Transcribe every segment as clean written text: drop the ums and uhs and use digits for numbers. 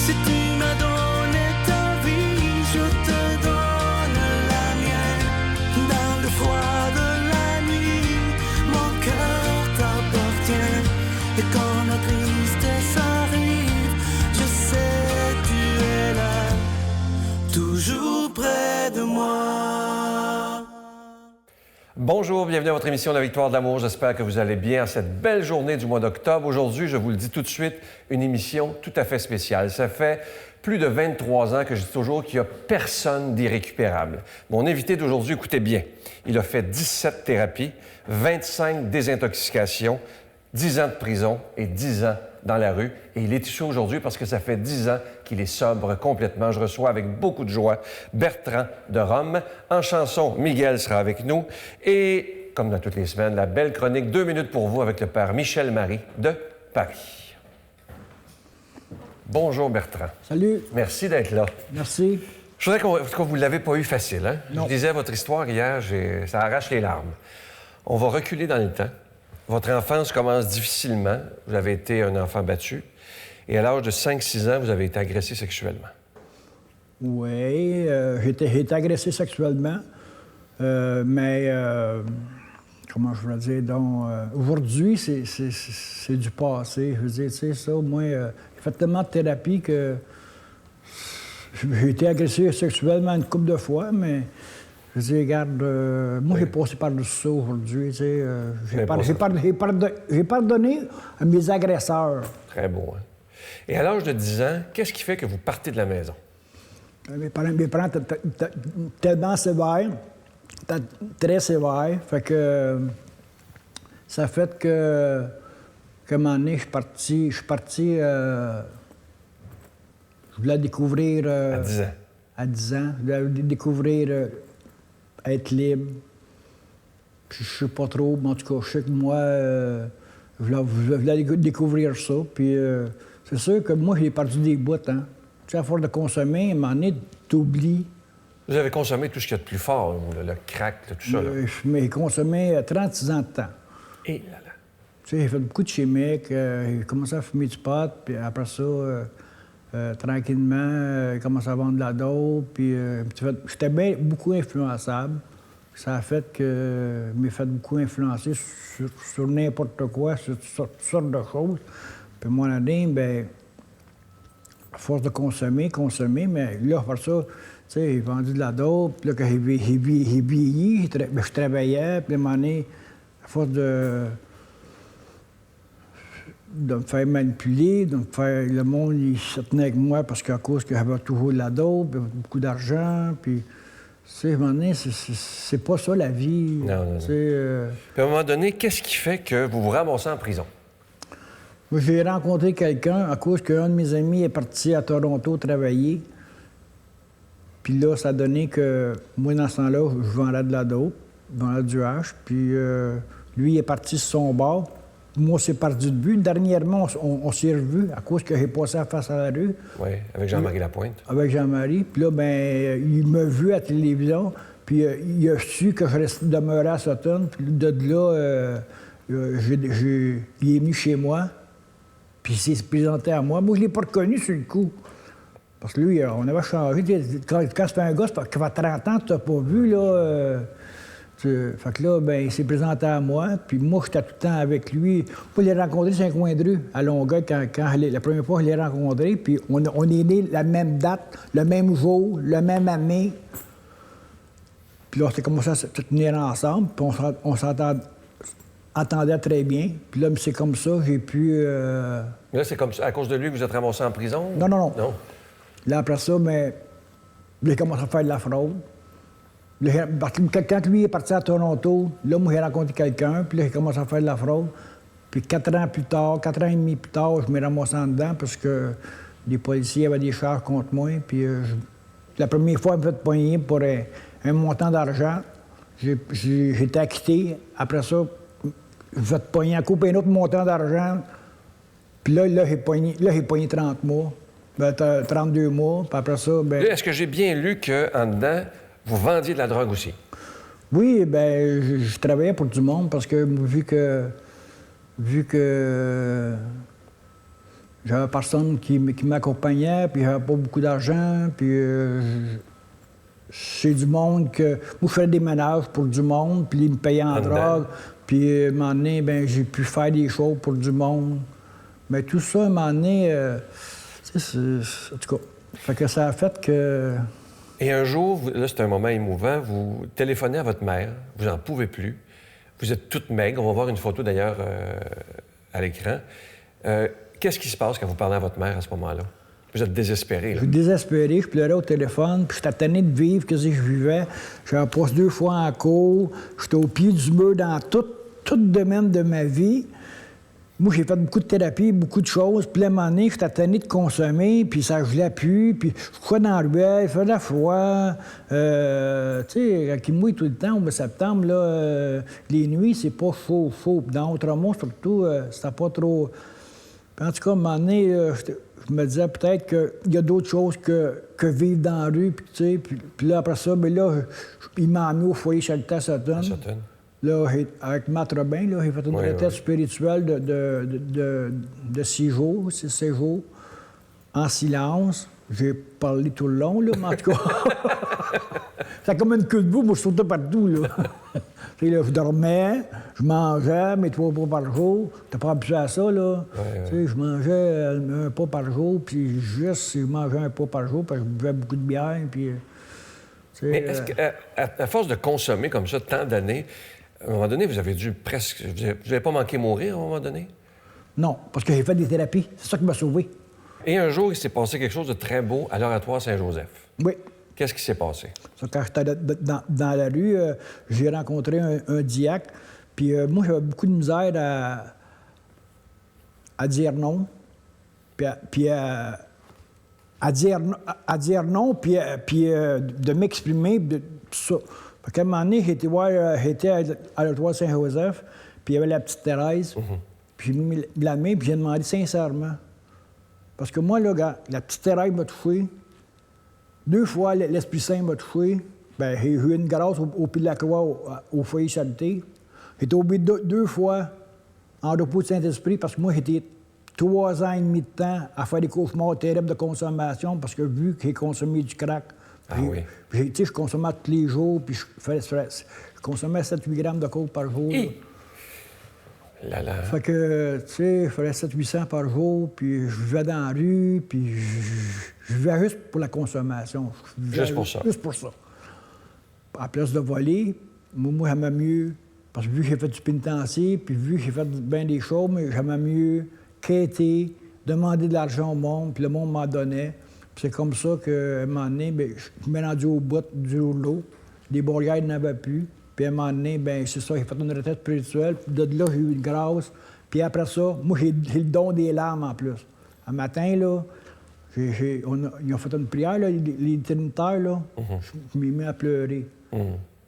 Si tu m'as donné ta vie, je te donne la mienne. Dans le froid de la nuit, mon cœur t'appartient. Et quand la tristesse arrive, je sais tu es là, toujours près de moi. Bonjour, bienvenue à votre émission La Victoire de l'amour. J'espère que vous allez bien en cette belle journée du mois d'octobre. Aujourd'hui, je vous le dis tout de suite, une émission tout à fait spéciale. Ça fait plus de 23 ans que je dis toujours qu'il n'y a personne d'irrécupérable. Mon invité d'aujourd'hui, écoutez bien, il a fait 17 thérapies, 25 désintoxications, 10 ans de prison et 10 ans dans la rue. Et il est ici aujourd'hui parce que ça fait 10 ans qu'il est sobre complètement. Je reçois avec beaucoup de joie Bertrand de Rome. En chanson, Miguel sera avec nous. Et, comme dans toutes les semaines, la belle chronique 2 minutes pour vous avec le père Michel Marie de Paris. Bonjour Bertrand. Salut. Merci d'être là. Merci. Je voudrais que vous ne l'avez pas eu facile, hein? Non. Je disais votre histoire hier, ça arrache les larmes. On va reculer dans le temps. Votre enfance commence difficilement. Vous avez été un enfant battu. Et à l'âge de 5-6 ans, vous avez été agressé sexuellement. Oui, j'ai été agressé sexuellement, mais comment je veux dire, donc, aujourd'hui, c'est du passé. Je veux dire, tu sais, ça, moi, j'ai fait tellement de thérapie que j'ai été agressé sexuellement une couple de fois, mais je dis, regarde, moi, j'ai passé par-dessus ça aujourd'hui, tu sais. J'ai pardonné à mes agresseurs. Très beau, hein? Et à l'âge de 10 ans, qu'est-ce qui fait que vous partez de la maison? Mes parents étaient tellement sévères, très sévères, fait que ça fait que à un moment donné, je suis parti, je voulais découvrir... à 10 ans? À 10 ans, je voulais découvrir être libre. Puis je sais pas trop, mais en tout cas, je sais que moi, je voulais découvrir ça, puis c'est sûr que moi, j'ai perdu des bouts, hein. Tu sais, à force de consommer, à un moment donné, t'oublies. Vous avez consommé tout ce qu'il y a de plus fort, le crack, tout ça, là. Mais j'ai consommé 36 ans de temps. Et là, là. Tu sais, j'ai fait beaucoup de chimiques, j'ai commencé à fumer du pot, puis après ça, tranquillement, j'ai commencé à vendre de la dope, puis j'étais beaucoup influençable. Ça a fait que je m'ai fait beaucoup influencer sur n'importe quoi, sur toutes sortes de choses. Puis moi, l'année, bien, à force de consommer, mais là, après ça, tu sais, j'ai vendu de la dope, puis là, quand j'ai vieilli, je travaillais, puis à un moment donné, à force de me faire manipuler, de me faire... Le monde, il se tenait avec moi parce qu'à cause que j'avais toujours de la dope, beaucoup d'argent, puis... Tu sais, à un moment donné, c'est pas ça la vie. Non. Puis à un moment donné, qu'est-ce qui fait que vous vous ramassez en prison? Moi, j'ai rencontré quelqu'un à cause qu'un de mes amis est parti à Toronto travailler. Puis là, ça a donné que moi, dans ce temps-là, je vendais de la dope, je vendais du hash. Puis lui, il est parti sur son bar. Moi, c'est perdu de vue. Dernièrement, on s'est revus à cause que j'ai passé face à la rue. Oui, avec Jean-Marie Lapointe. Avec Jean-Marie. Puis là, bien, il m'a vu à la télévision. Puis il a su que je demeurais à Sutton. Puis de là, il est venu chez moi. Puis il s'est présenté à moi. Moi, je ne l'ai pas reconnu sur le coup. Parce que lui, on avait changé. Quand c'est un gars qui fait 30 ans que tu n'as pas vu, là... Fait que là, ben, il s'est présenté à moi, puis moi, j'étais tout le temps avec lui. Moi, je l'ai rencontré sur un coin de rue, à Longueuil, la première fois que je l'ai rencontré, puis on est nés la même date, le même jour, la même année. Puis là, on s'est commencé à se tenir ensemble, puis on s'entendait très bien. Puis là, c'est comme ça, j'ai pu... Là, c'est comme ça, à cause de lui que vous êtes ramassé en prison? Non. Là, après ça, mais j'ai commencé à faire de la fraude. Quand lui est parti à Toronto, là, moi, j'ai rencontré quelqu'un, puis là, j'ai commencé à faire de la fraude. Puis 4 ans et demi plus tard, je m'ai ramassé en dedans parce que les policiers avaient des charges contre moi. Puis la première fois, ils m'ont fait pogner pour un montant d'argent. J'ai été acquitté. Après ça, je vais te pogner à couper un autre montant d'argent. Puis là, j'ai pogné 30 mois. 32 mois. Puis après ça, bien... Est-ce que j'ai bien lu qu'en dedans, vous vendiez de la drogue aussi? Oui, bien, je travaillais pour du monde parce que vu que j'avais personne qui m'accompagnait, puis j'avais pas beaucoup d'argent, puis c'est du monde que... Moi, je faisais des ménages pour du monde, puis ils me payaient en drogue, puis à un moment donné, ben, j'ai pu faire des choses pour du monde. Mais tout ça, à un moment donné, en tout cas, fait que ça a fait que... Et un jour, là, c'est un moment émouvant, vous téléphonez à votre mère, vous n'en pouvez plus, vous êtes toute maigre, on va voir une photo d'ailleurs à l'écran. Qu'est-ce qui se passe quand vous parlez à votre mère à ce moment-là? Vous êtes désespéré, là? Je suis désespéré, je pleurais au téléphone, puis j'étais tanné de vivre, que je vivais. J'avais passé 2 fois en cours, j'étais au pied du mur dans tout le domaine de ma vie. Moi, j'ai fait beaucoup de thérapie, beaucoup de choses. Puis à un moment donné, j'étais tanné de consommer, puis ça gelait plus, puis je courais dans la ruelle, il faisait froid. Tu sais, quand il mouille tout le temps, au mois de septembre, là, les nuits, c'est pas chaud. Dans Outremont, surtout, c'était pas trop... Puis en tout cas, à un moment donné, je me disais peut-être qu'il y a d'autres choses que vivre dans la rue, puis tu sais. Puis là, après ça, bien là, il m'a amené au foyer Charité à Sutton. Là, avec Matt Robin, là, j'ai fait une retraite spirituelle de 6 jours, 6 jours, en silence. J'ai parlé tout le long, là, mais en tout cas... C'est comme une queue de boue, moi, je sautais partout, là. Là, je dormais, je mangeais mes 3 repas par jour. T'as pas habitué à ça, là. Je mangeais un repas par jour, puis juste, je mangeais un repas par jour, parce que je buvais beaucoup de bière, puis... Mais est-ce qu'à force de consommer comme ça tant d'années, à un moment donné, vous avez dû presque... Vous n'avez pas manqué mourir, à un moment donné? Non, parce que j'ai fait des thérapies. C'est ça qui m'a sauvé. Et un jour, il s'est passé quelque chose de très beau à l'Oratoire Saint-Joseph. Oui. Qu'est-ce qui s'est passé? Quand j'étais dans la rue, j'ai rencontré un diacre. Puis moi, j'avais beaucoup de misère à dire non. Puis à dire non, puis de m'exprimer, de tout ça. Fait qu'à un moment donné, j'étais à l'Oratoire Saint-Joseph, puis il y avait la petite Thérèse. Puis j'ai mis la main, puis j'ai demandé sincèrement. Parce que moi, là, regarde, la petite Thérèse m'a touché. 2 fois, l'Esprit Saint m'a touché. Bien, j'ai eu une grâce au pied de la croix au foyer Charité. J'ai été obéi 2 fois en repos de Saint-Esprit parce que moi, j'étais 3 ans et demi de temps à faire des cauchemars terribles de consommation parce que vu que j'ai consommé du crack, je consommais tous les jours, puis je consommais 7-8 grammes de coke par jour. Fait que, tu sais, il fallait 700-800 par jour, puis je vivais dans la rue, puis je vivais juste pour la consommation. Juste pour ça? Juste pour ça. À la place de voler, moi j'aimais mieux, parce que vu que j'ai fait du pénitencier, puis vu que j'ai fait bien des choses, mais j'aimais mieux quêter, demander de l'argent au monde, puis le monde m'en donnait. Puis c'est comme ça qu'à un moment donné, bien, je me rendu au bout du rouleau. Les barrières n'avaient plus. Puis à un moment donné, bien, c'est ça, j'ai fait une retraite spirituelle. Puis de là, j'ai eu une grâce. Puis après ça, moi, j'ai le don des larmes en plus. Un matin, là, ils ont fait une prière, là, les trinitaires, là. Je m'ai mis à pleurer.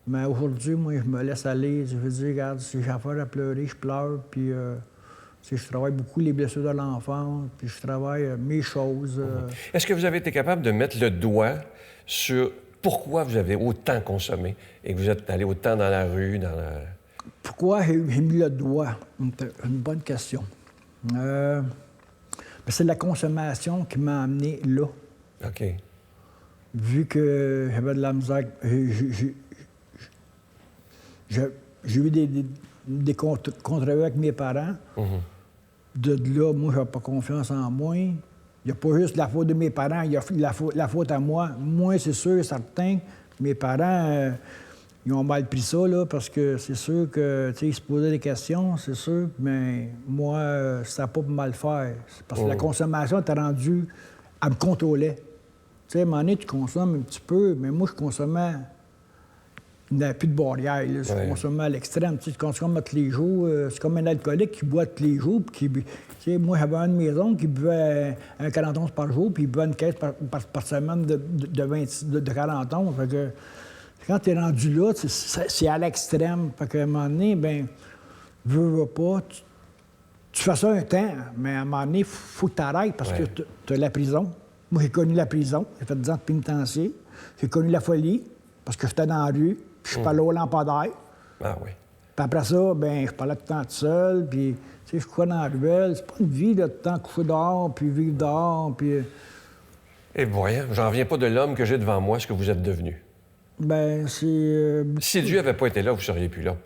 Mais aujourd'hui, moi, je me laisse aller. Je veux dire, regarde, si j'ai affaire à pleurer, je pleure. Puis je travaille beaucoup les blessures de l'enfant. Puis je travaille mes choses. Est-ce que vous avez été capable de mettre le doigt sur pourquoi vous avez autant consommé et que vous êtes allé autant dans la rue, Pourquoi j'ai mis le doigt? Une bonne question. C'est la consommation qui m'a amené là. OK. Vu que j'avais de la misère, j'ai eu des contre-vues avec mes parents. De là, moi, j'avais pas confiance en moi. Il n'y a pas juste la faute de mes parents, il y a la faute à moi. Moi, c'est sûr, certain, mes parents, ils ont mal pris ça, là, parce que c'est sûr que, tu sais, ils se posaient des questions, c'est sûr, mais moi, ça n'a pas pour mal faire. Parce que la consommation était rendue, elle me contrôlait. Tu sais, à un moment donné, tu consommes un petit peu, mais moi, je consommais... Il n'y avait plus de barrière, là. Je consommais à l'extrême. Tu sais, tu consommes tous les jours. C'est comme un alcoolique qui boit tous les jours. Tu sais, moi, j'avais un de mes oncles qui buvait un 40 onces par jour, puis il buvait une caisse par semaine de 40 onces. Fait que, quand tu es rendu là, c'est à l'extrême. Fait qu'à un moment donné, bien, veux pas, tu fais ça un temps, mais à un moment donné, il faut que tu arrêtes parce que tu as la prison. Moi, j'ai connu la prison. J'ai fait 10 ans de pénitencier. J'ai connu la folie parce que j'étais dans la rue. Je suis pas allé au lampadaire. Ah oui. Puis après ça, ben je parlais tout le temps tout seul, puis tu sais, je courais dans la ruelle. C'est pas une vie de temps coucher dehors, puis vivre dehors, puis... Et voyons, j'en reviens pas de l'homme que j'ai devant moi, ce que vous êtes devenu. Ben c'est... Si Dieu n'avait pas été là, vous seriez plus là.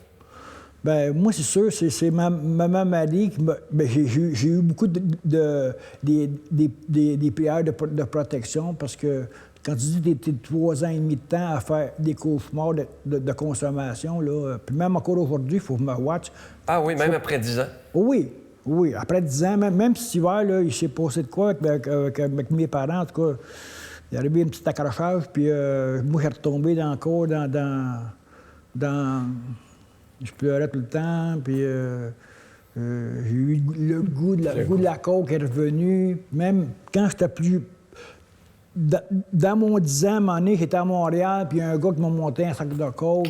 Ben moi, c'est sûr, c'est ma maman Marie qui m'a... Ben, j'ai eu beaucoup des PR de protection parce que quand tu dis que t'es 3 ans et demi de temps à faire des cauchemars de consommation, là, puis même encore aujourd'hui, il faut que je me watch. Ah oui, même après 10 ans? Oui, oui. Après 10 ans, même cet hiver, là, il s'est passé de quoi avec mes parents, en tout cas. Il est arrivé un petit accrochage, puis moi, j'ai retombé encore dans... Je pleurais tout le temps, puis j'ai eu le goût de la coke est revenu. Même quand j'étais plus... Dans mon 10 ans, à un moment donné, j'étais à Montréal, puis il y a un gars qui m'a monté un sac de coke,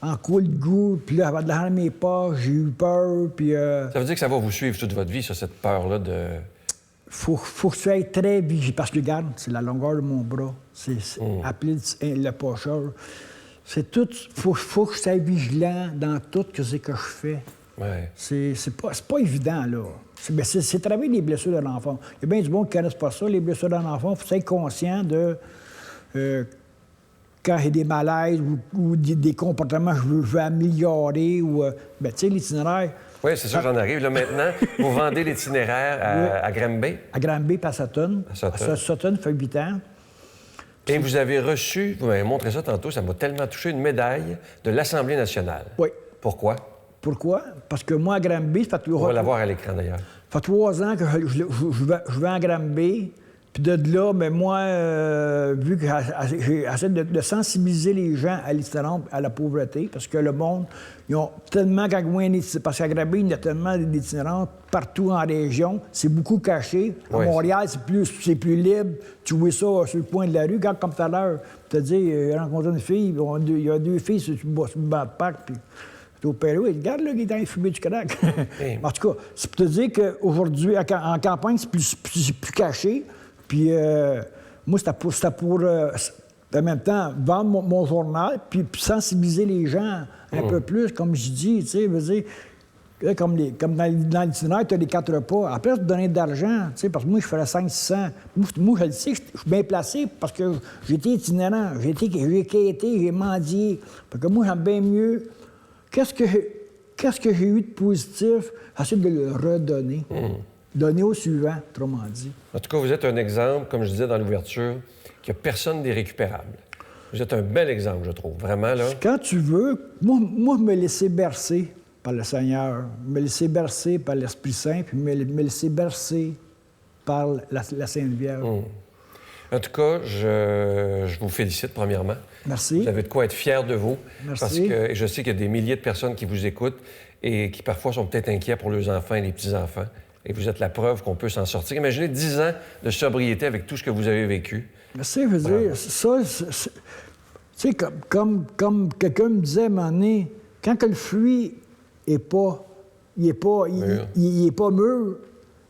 en coup de goût, puis là, j'avais de l'argent dans mes poches, j'ai eu peur, puis... Ça veut dire que ça va vous suivre toute votre vie, ça, cette peur-là de... Faut que tu sois très vigilant, parce que, regarde, c'est la longueur de mon bras. C'est appelé le pocheur. C'est tout... Faut que je sois vigilant dans tout ce que je fais. Ouais. C'est pas évident, là. C'est travailler les blessures de l'enfant. Il y a bien du monde qui ne connaissent pas ça, les blessures de l'enfant. Il faut être conscient de... quand il y a des malaises ou des comportements que je veux améliorer, ou... ben, tu sais, l'itinéraire... Oui, c'est ça, j'en arrive. Là, maintenant, vous vendez l'itinéraire à Granby? À Granby, puis à Sutton. À Sutton, ça fait 8 ans. Et vous avez reçu, vous m'avez montré ça tantôt, ça m'a tellement touché, une médaille de l'Assemblée nationale. Oui. Pourquoi? Pourquoi? Parce que moi, à Granby, ça fait... On va la voir à l'écran, d'ailleurs. Ça fait 3 ans que je vais à Granby. Puis de là, ben moi, vu que j'essaie de sensibiliser les gens à l'itinérance, à la pauvreté, parce que le monde, ils ont tellement parce qu'à Granby, il y a tellement d'itinérants partout en région. C'est beaucoup caché. À Montréal, c'est plus libre. Tu vois ça sur le coin de la rue. Quand, comme tout à l'heure, tu te dis, j'ai rencontré une fille, il y a 2 filles sur le backpack, puis... Au Pérou, regarde, là, il est dans les fumées du crack. En tout cas, c'est pour te dire qu'aujourd'hui, en campagne, c'est plus caché. Puis moi, c'était pour en même temps, vendre mon journal, puis sensibiliser les gens un peu plus, comme je dis, tu sais, veux dire, comme dans l'itinéraire, tu as les 4 repas. Après, tu te donner de l'argent, tu sais, parce que moi, je ferais 500-600. Moi, je le sais, je suis bien placé parce que j'étais itinérant, j'ai quêté, j'ai mendié. Parce que moi, j'aime bien mieux... Qu'est-ce que j'ai eu de positif? J'essaie de le redonner. Donner au suivant, autrement dit. En tout cas, vous êtes un exemple, comme je disais dans l'ouverture, qu'il n'y a personne d'irrécupérable. Vous êtes un bel exemple, je trouve. Vraiment, là. Quand tu veux, moi me laisser bercer par le Seigneur, me laisser bercer par l'Esprit Saint, puis me laisser bercer par la Sainte Vierge. En tout cas, je vous félicite, premièrement. Merci. Vous avez de quoi être fier de vous. Merci. Parce que je sais qu'il y a des milliers de personnes qui vous écoutent et qui parfois sont peut-être inquiets pour leurs enfants et les petits-enfants. Et vous êtes la preuve qu'on peut s'en sortir. Imaginez 10 ans de sobriété avec tout ce que vous avez vécu. Merci, je veux dire, ça, tu sais, comme quelqu'un me disait à un moment donné, quand que le fruit est pas mûr,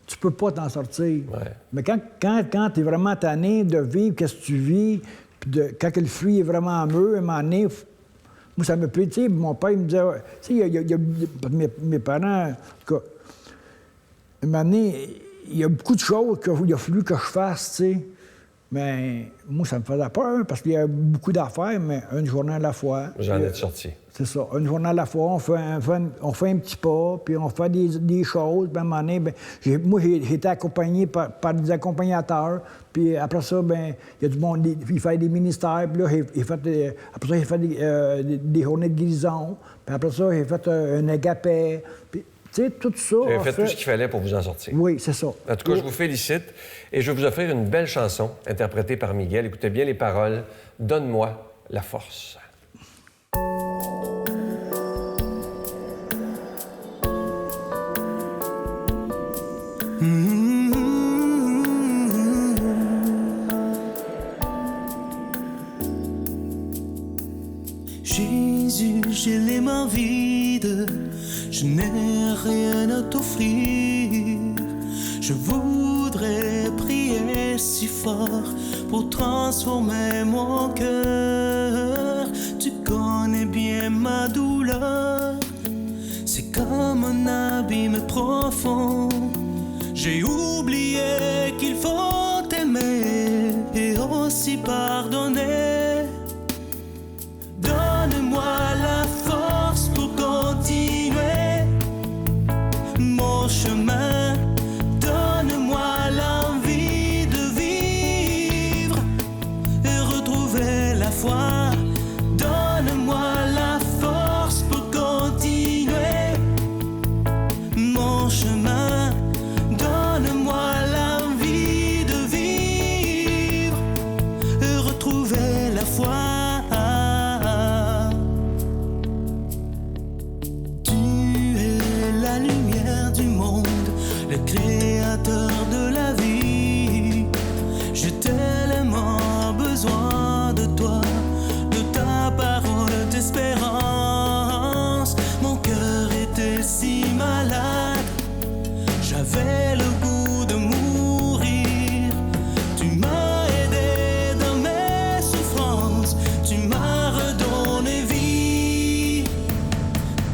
tu peux pas t'en sortir. Ouais. Mais quand tu es vraiment tanné de vivre qu'est-ce que tu vis, puis quand que le fruit est vraiment mûr, à un moment donné, moi, ça me plaît. Tu sais, mon père, il me disait, tu sais, mes parents, en tout cas, à un moment donné, il y a beaucoup de choses qu'il a fallu que je fasse, tu sais. Mais moi, ça me faisait peur parce qu'il y a beaucoup d'affaires, mais une journée à la fois. Vous en êtes sorti. C'est ça. Une journée à la fois, on fait un petit pas, puis on fait des choses. Puis à un moment donné, moi, j'ai été accompagné par des accompagnateurs. Puis après ça, il y a du monde, il fait des ministères. Puis là, après ça, j'ai fait des journées de guérison. Puis après ça, j'ai fait un agapé. Puis, tu sais, tout ça... Vous avez fait tout ce qu'il fallait pour vous en sortir. Oui, c'est ça. En tout cas, je vous félicite et je vais vous offrir une belle chanson interprétée par Miguel. Écoutez bien les paroles. « Donne-moi la force ». Jésus, j'ai les mains vides, je n'ai rien à t'offrir. Je voudrais prier si fort pour transformer mon cœur. Tu connais bien ma douleur. C'est comme un abîme profond. J'ai oublié qu'il faut aimer et aussi pardonner. Donne-moi la force pour continuer mon chemin. Donne-moi l'envie de vivre et retrouver la foi. Donne-moi la force pour continuer mon chemin. Donne-moi l'envie de vivre et retrouver la foi. Le créateur de la vie, j'ai tellement besoin de toi, de ta parole d'espérance. Mon cœur était si malade, j'avais le goût de mourir. Tu m'as aidé dans mes souffrances, tu m'as redonné vie.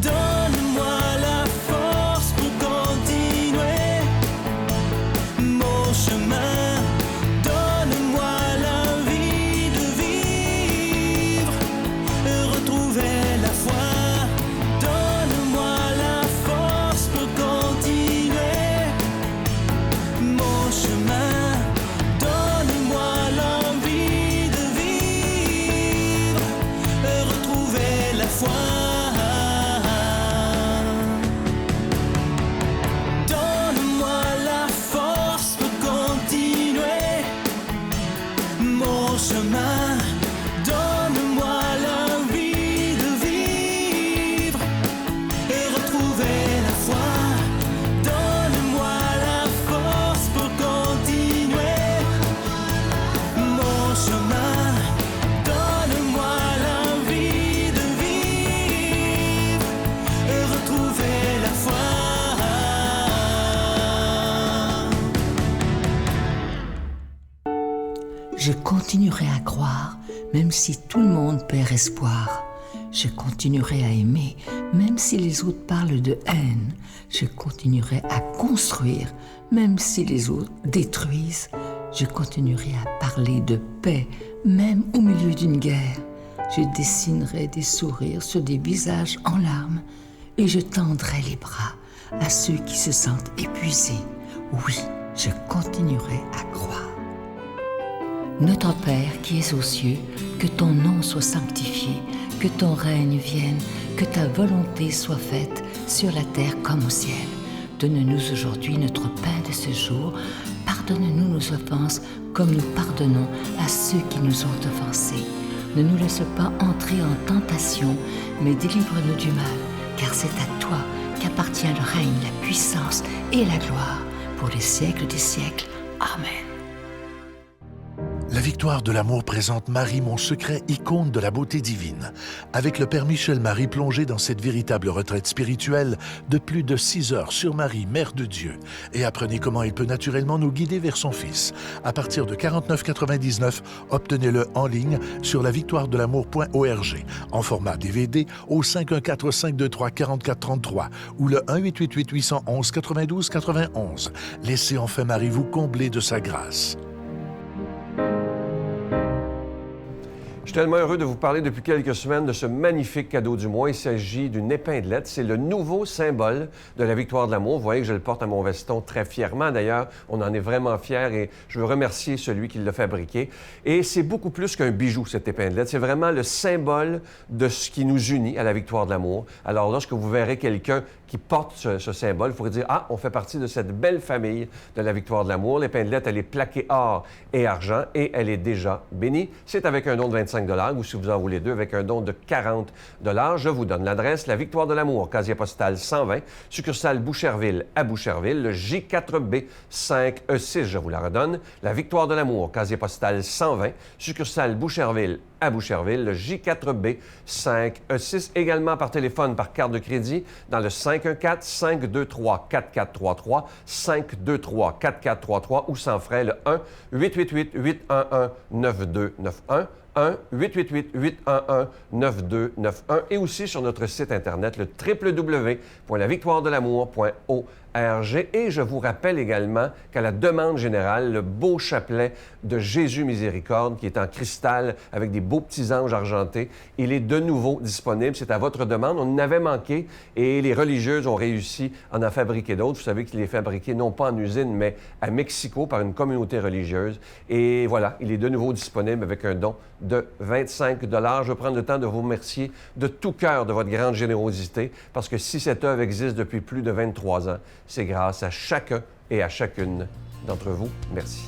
Donne-moi la force pour continuer mon chemin. Donne-moi l'envie de vivre et retrouver la foi. Donne-moi la force pour continuer mon chemin. Donne-moi l'envie de vivre et retrouver la foi. Donne-moi la force pour continuer mon chemin. Donne-moi l'envie de vivre et retrouver la foi. Donne-moi la force pour continuer mon chemin. Donne-moi l'envie de vivre et retrouver la foi. Je continuerai à croire, même si tout le monde perd espoir. Je continuerai à aimer, même si les autres parlent de haine. Je continuerai à construire, même si les autres détruisent. Je continuerai à parler de paix, même au milieu d'une guerre. Je dessinerai des sourires sur des visages en larmes et je tendrai les bras à ceux qui se sentent épuisés. Oui, je continuerai à croire. Notre Père qui es aux cieux, que ton nom soit sanctifié, que ton règne vienne, que ta volonté soit faite sur la terre comme au ciel. Donne-nous aujourd'hui notre pain de ce jour. Pardonne-nous nos offenses comme nous pardonnons à ceux qui nous ont offensés. Ne nous laisse pas entrer en tentation, mais délivre-nous du mal, car c'est à toi qu'appartient le règne, la puissance et la gloire pour les siècles des siècles. Amen. La victoire de l'amour présente Marie, mon secret, icône de la beauté divine. Avec le Père Michel Marie plongé dans cette véritable retraite spirituelle de plus de 6 heures sur Marie, Mère de Dieu. Et apprenez comment il peut naturellement nous guider vers son Fils. À partir de 49,99, obtenez-le en ligne sur lavictoiredelamour.org en format DVD au 514-523-4433 ou le 1-888-811-92-91. Laissez enfin Marie vous combler de sa grâce. Je suis tellement heureux de vous parler depuis quelques semaines de ce magnifique cadeau du mois. Il s'agit d'une épinglette. C'est le nouveau symbole de la victoire de l'amour. Vous voyez que je le porte à mon veston très fièrement. D'ailleurs, on en est vraiment fiers et je veux remercier celui qui l'a fabriqué. Et c'est beaucoup plus qu'un bijou, cette épinglette. C'est vraiment le symbole de ce qui nous unit à la victoire de l'amour. Alors, lorsque vous verrez quelqu'un qui porte ce symbole, il faudrait dire « Ah, on fait partie de cette belle famille de la victoire de l'amour. » L'épinglette, elle est plaquée or et argent et elle est déjà bénie. C'est avec un don de 25 $ ou si vous en voulez deux, avec un don de 40 $. Je vous donne l'adresse, la Victoire de l'amour, casier postal 120, succursale Boucherville à Boucherville, le J4B 5E6, je vous la redonne. La Victoire de l'amour, casier postal 120, succursale Boucherville à Boucherville, le J4B 5E6, également par téléphone, par carte de crédit, dans le 514-523-4433, 523-4433 ou sans frais, le 1-888-811-9291, 1-888-811-9291 et aussi sur notre site Internet, le www.lavictoiredelamour.org. Et je vous rappelle également qu'à la demande générale, le beau chapelet de Jésus Miséricorde, qui est en cristal avec des beaux petits anges argentés, il est de nouveau disponible. C'est à votre demande. On en avait manqué et les religieuses ont réussi à en fabriquer d'autres. Vous savez qu'il est fabriqué non pas en usine, mais à Mexico par une communauté religieuse. Et voilà, il est de nouveau disponible avec un don de 25 $. Je vais prendre le temps de vous remercier de tout cœur de votre grande générosité, parce que si cette œuvre existe depuis plus de 23 ans, c'est grâce à chacun et à chacune d'entre vous. Merci.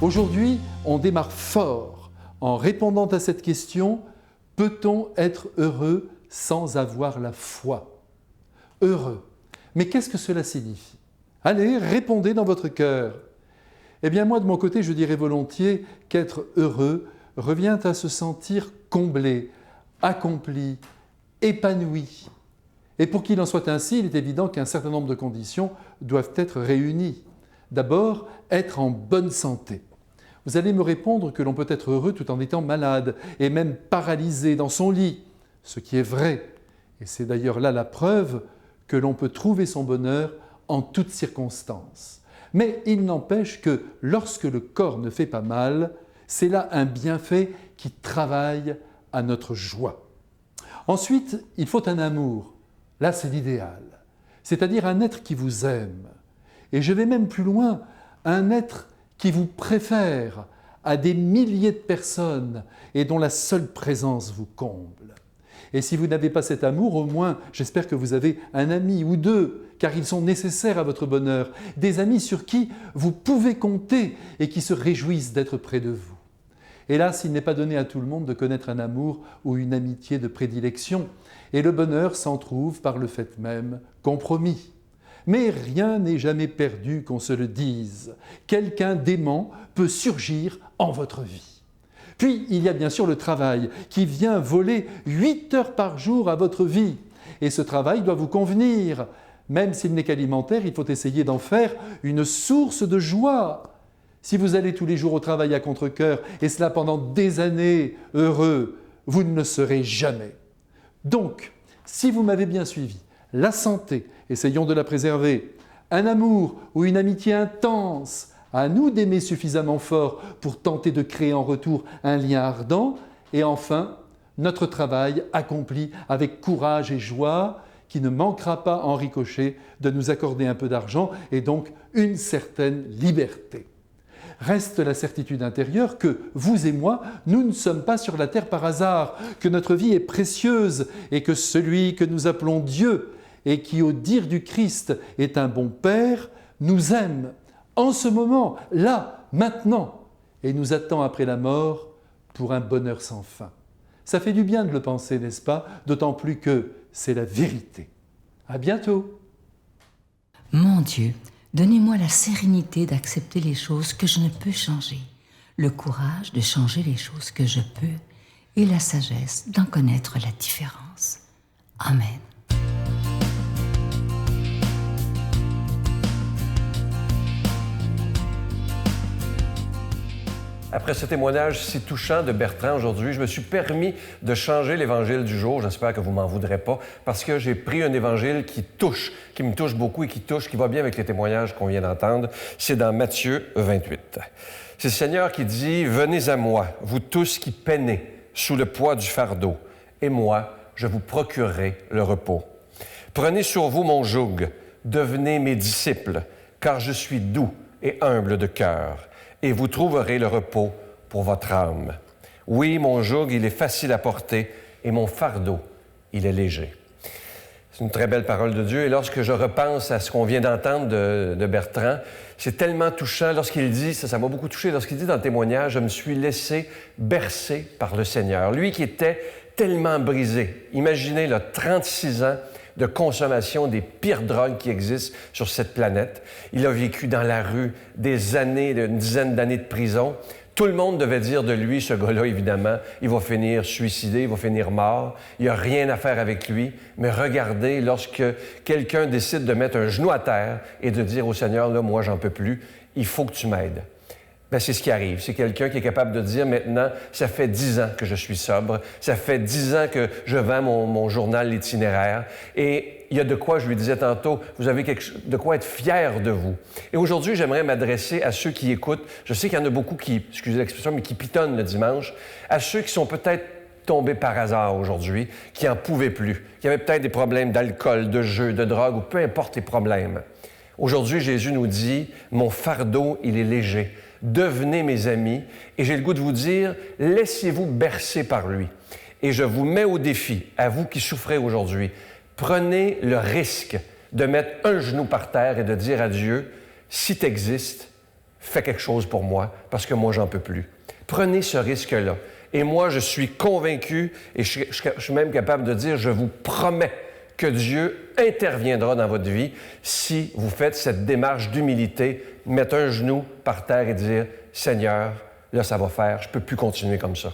Aujourd'hui, on démarre fort en répondant à cette question: peut-on être heureux sans avoir la foi? Heureux. Mais qu'est-ce que cela signifie? Allez, répondez dans votre cœur. Eh bien, moi, de mon côté, je dirais volontiers qu'être heureux revient à se sentir comblé, accompli, épanoui. Et pour qu'il en soit ainsi, il est évident qu'un certain nombre de conditions doivent être réunies. D'abord, être en bonne santé. Vous allez me répondre que l'on peut être heureux tout en étant malade et même paralysé dans son lit, ce qui est vrai. Et c'est d'ailleurs là la preuve que l'on peut trouver son bonheur en toutes circonstances. Mais il n'empêche que lorsque le corps ne fait pas mal, c'est là un bienfait qui travaille à notre joie. Ensuite, il faut un amour. Là, c'est l'idéal. C'est-à-dire un être qui vous aime. Et je vais même plus loin, un être qui vous préfère à des milliers de personnes et dont la seule présence vous comble. Et si vous n'avez pas cet amour, au moins, j'espère que vous avez un ami ou deux, car ils sont nécessaires à votre bonheur, des amis sur qui vous pouvez compter et qui se réjouissent d'être près de vous. Hélas, il n'est pas donné à tout le monde de connaître un amour ou une amitié de prédilection, et le bonheur s'en trouve par le fait même compromis. Mais rien n'est jamais perdu, qu'on se le dise. Quelqu'un d'aimant peut surgir en votre vie. Puis, il y a bien sûr le travail qui vient voler 8 heures par jour à votre vie. Et ce travail doit vous convenir. Même s'il n'est qu'alimentaire, il faut essayer d'en faire une source de joie. Si vous allez tous les jours au travail à contre-cœur, et cela pendant des années, heureux, vous ne le serez jamais. Donc, si vous m'avez bien suivi, la santé, essayons de la préserver, un amour ou une amitié intense, à nous d'aimer suffisamment fort pour tenter de créer en retour un lien ardent, et enfin, notre travail accompli avec courage et joie, qui ne manquera pas en ricochet de nous accorder un peu d'argent et donc une certaine liberté. Reste la certitude intérieure que vous et moi, nous ne sommes pas sur la terre par hasard, que notre vie est précieuse et que celui que nous appelons Dieu et qui, au dire du Christ, est un bon Père, nous aime en ce moment, là, maintenant, et nous attend après la mort pour un bonheur sans fin. Ça fait du bien de le penser, n'est-ce pas? D'autant plus que c'est la vérité. À bientôt. Mon Dieu, donnez-moi la sérénité d'accepter les choses que je ne peux changer, le courage de changer les choses que je peux et la sagesse d'en connaître la différence. Amen. Après ce témoignage si touchant de Bertrand aujourd'hui, je me suis permis de changer l'évangile du jour. J'espère que vous ne m'en voudrez pas, parce que j'ai pris un évangile qui me touche beaucoup et qui va bien avec les témoignages qu'on vient d'entendre. C'est dans Matthieu 28. C'est le Seigneur qui dit « Venez à moi, vous tous qui peinez sous le poids du fardeau, et moi, je vous procurerai le repos. Prenez sur vous mon joug, devenez mes disciples, car je suis doux et humble de cœur. Et vous trouverez le repos pour votre âme. Oui, mon joug, il est facile à porter, et mon fardeau, il est léger. » C'est une très belle parole de Dieu. Et lorsque je repense à ce qu'on vient d'entendre de Bertrand, c'est tellement touchant lorsqu'il dit, ça m'a beaucoup touché, lorsqu'il dit dans le témoignage, « Je me suis laissé bercer par le Seigneur. » Lui qui était tellement brisé. Imaginez, là, 36 ans de consommation des pires drogues qui existent sur cette planète. Il a vécu dans la rue des années, une dizaine d'années de prison. Tout le monde devait dire de lui, ce gars-là, évidemment, il va finir suicidé, il va finir mort, il n'y a rien à faire avec lui. Mais regardez, lorsque quelqu'un décide de mettre un genou à terre et de dire au Seigneur, là, moi, j'en peux plus, il faut que tu m'aides. Bien, c'est ce qui arrive. C'est quelqu'un qui est capable de dire maintenant, ça fait 10 ans que je suis sobre, ça fait 10 ans que je vends mon journal L'Itinéraire, et il y a de quoi, je lui disais tantôt, vous avez de quoi être fier de vous. Et aujourd'hui, j'aimerais m'adresser à ceux qui écoutent. Je sais qu'il y en a beaucoup qui, excusez l'expression, mais qui pitonnent le dimanche, à ceux qui sont peut-être tombés par hasard aujourd'hui, qui n'en pouvaient plus, qui avaient peut-être des problèmes d'alcool, de jeu, de drogue, ou peu importe les problèmes. Aujourd'hui, Jésus nous dit, mon fardeau, il est léger. Devenez mes amis, et j'ai le goût de vous dire, laissez-vous bercer par lui. Et je vous mets au défi, à vous qui souffrez aujourd'hui, prenez le risque de mettre un genou par terre et de dire à Dieu, si tu existes, fais quelque chose pour moi, parce que moi, j'en peux plus. Prenez ce risque-là. Et moi, je suis convaincu, et je suis même capable de dire, je vous promets que Dieu interviendra dans votre vie si vous faites cette démarche d'humilité, mettre un genou par terre et dire, Seigneur, là, ça va faire, je ne peux plus continuer comme ça.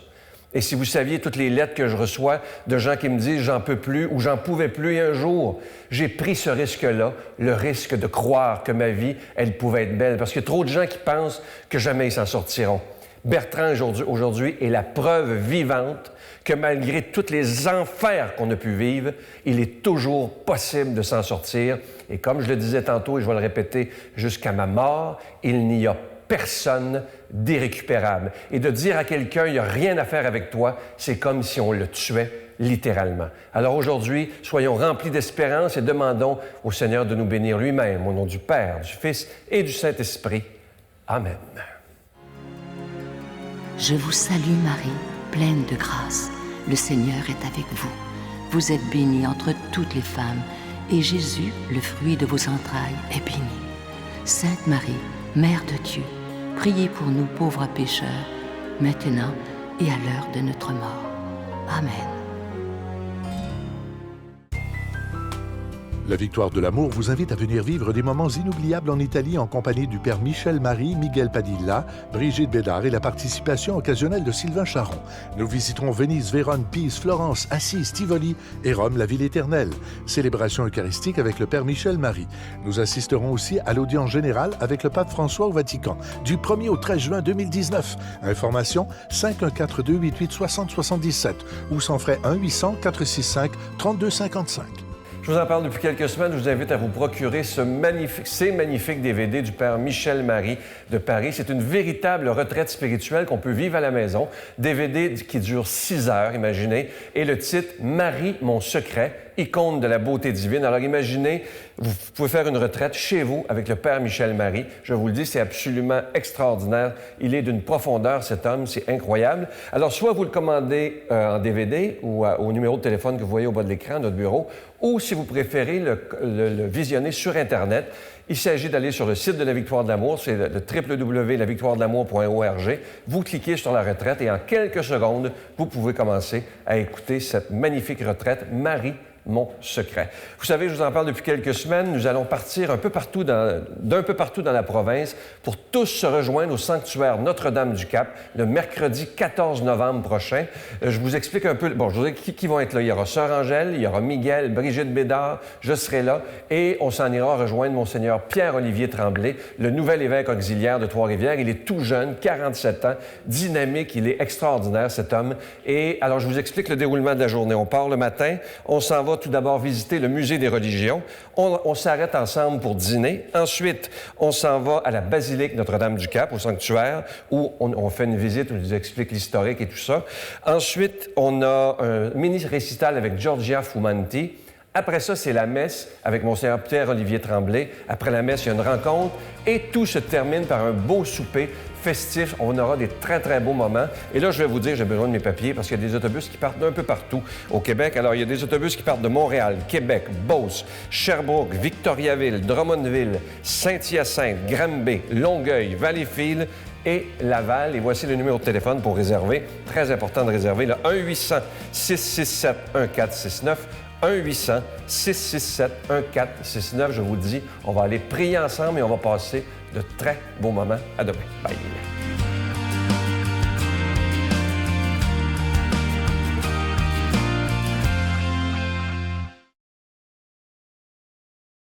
Et si vous saviez toutes les lettres que je reçois de gens qui me disent « j'en peux plus » ou « j'en pouvais plus » et un jour, j'ai pris ce risque-là, le risque de croire que ma vie, elle pouvait être belle. Parce qu'il y a trop de gens qui pensent que jamais ils s'en sortiront. Bertrand, aujourd'hui, est la preuve vivante que malgré tous les enfers qu'on a pu vivre, il est toujours possible de s'en sortir. Et comme je le disais tantôt, et je vais le répéter jusqu'à ma mort, il n'y a personne d'irrécupérable. Et de dire à quelqu'un, il n'y a rien à faire avec toi, c'est comme si on le tuait littéralement. Alors aujourd'hui, soyons remplis d'espérance et demandons au Seigneur de nous bénir lui-même, au nom du Père, du Fils et du Saint-Esprit. Amen. Je vous salue Marie, pleine de grâce. Le Seigneur est avec vous. Vous êtes bénie entre toutes les femmes, et Jésus, le fruit de vos entrailles, est béni. Sainte Marie, Mère de Dieu, priez pour nous pauvres pécheurs, maintenant et à l'heure de notre mort. Amen. La Victoire de l'amour vous invite à venir vivre des moments inoubliables en Italie en compagnie du Père Michel Marie, Miguel Padilla, Brigitte Bédard et la participation occasionnelle de Sylvain Charon. Nous visiterons Venise, Vérone, Pise, Florence, Assise, Tivoli et Rome, la ville éternelle. Célébration eucharistique avec le Père Michel Marie. Nous assisterons aussi à l'audience générale avec le Pape François au Vatican du 1er au 13 juin 2019. Information 514-288-6077 ou sans frais 1-800-465-3255. Je vous en parle depuis quelques semaines. Je vous invite à vous procurer ces magnifiques DVD du Père Michel Marie de Paris. C'est une véritable retraite spirituelle qu'on peut vivre à la maison. DVD qui dure 6 heures, imaginez. Et le titre « Marie, mon secret », icône de la beauté divine. Alors imaginez, vous pouvez faire une retraite chez vous avec le Père Michel Marie. Je vous le dis, c'est absolument extraordinaire. Il est d'une profondeur, cet homme, c'est incroyable. Alors soit vous le commandez en DVD ou au numéro de téléphone que vous voyez au bas de l'écran, notre bureau, ou si vous préférez le visionner sur Internet. Il s'agit d'aller sur le site de la Victoire de l'amour, c'est le www.lavictoiredelamour.org. Vous cliquez sur la retraite et en quelques secondes, vous pouvez commencer à écouter cette magnifique retraite Marie, mon secret. Vous savez, je vous en parle depuis quelques semaines. Nous allons partir d'un peu partout dans la province pour tous se rejoindre au sanctuaire Notre-Dame-du-Cap le mercredi 14 novembre prochain. Je vous explique un peu, je vous dis qui vont être là. Il y aura Sœur Angèle, il y aura Miguel, Brigitte Bédard, je serai là et on s'en ira rejoindre Monseigneur Pierre-Olivier Tremblay, le nouvel évêque auxiliaire de Trois-Rivières. Il est tout jeune, 47 ans, dynamique, il est extraordinaire cet homme. Et alors, je vous explique le déroulement de la journée. On part le matin, on s'en va tout d'abord visiter le musée des religions. On s'arrête ensemble pour dîner. Ensuite, on s'en va à la basilique Notre-Dame-du-Cap, au sanctuaire, où on fait une visite, où on nous explique l'historique et tout ça. Ensuite, on a un mini-récital avec Giorgia Fumanti. Après ça, c'est la messe avec Monseigneur Pierre-Olivier Tremblay. Après la messe, il y a une rencontre et tout se termine par un beau souper festif. On aura des très, très beaux moments. Et là, je vais vous dire, j'ai besoin de mes papiers parce qu'il y a des autobus qui partent d'un peu partout au Québec. Alors, il y a des autobus qui partent de Montréal, Québec, Beauce, Sherbrooke, Victoriaville, Drummondville, Saint-Hyacinthe, Granby, Longueuil, Valleyfield et Laval. Et voici le numéro de téléphone pour réserver. Très important de réserver, le 1-800-667-1469. 1-800-667-1469. Je vous le dis, on va aller prier ensemble et on va passer de très beaux moments. À demain. Bye.